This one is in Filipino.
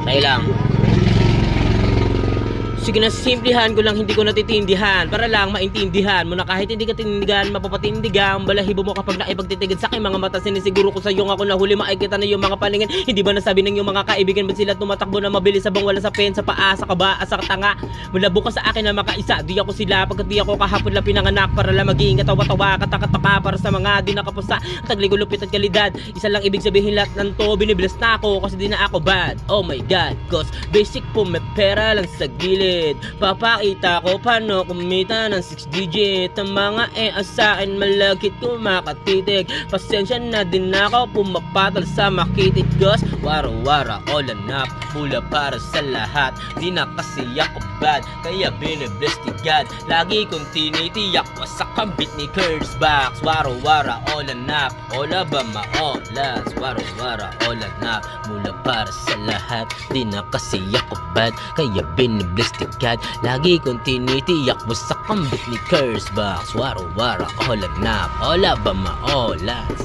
Okay lang. Sige na, simplihan ko lang, hindi ko natitindihan. Para lang maintindihan mo na kahit hindi ka tindigan, mapapatindigan balahibo mo kapag naipagtitigid sa aking mga mata. Sinisiguro ko sa iyo ako na huli makikita na yung mga paningin. Hindi ba nasabi ng yung mga kaibigan, ba't sila tumatakbo na mabilis sabang wala sa pen, sa paa, sa kaba, sa tanga? Mula bukas sa akin na makaisa, di ako sila pagkat di ako kahapon lang pinanganak. Para lang maging katawa-tawa, katakataka para sa mga di nakapusa, tagligulupit at kalidad. Isa lang ibig sabihin lahat ng to, binibless na ako kasi di na ako bad. Oh my god, cause basic po may pera lang sa gilid. Papakita ko paano kumita ng 6 digit. Ang mga sa akin malagkit ko makatitig. Pasensya na din ako pumapatol sa makitig. Cause wara-wara all up, mula para sa lahat. Di na kasi ako bad, kaya binibless ni God. Lagi kong tinitiyak ko sa kambit ni Kurzbox. Wara-wara all up, all ba maolas. Wara-wara all up, mula para sa lahat. Di na kasi ako bad, kaya binibless ni God. Lagi kong tinitiyak mo sa kambit ni Kurzbox. Wara-wara all up, all ba maolas.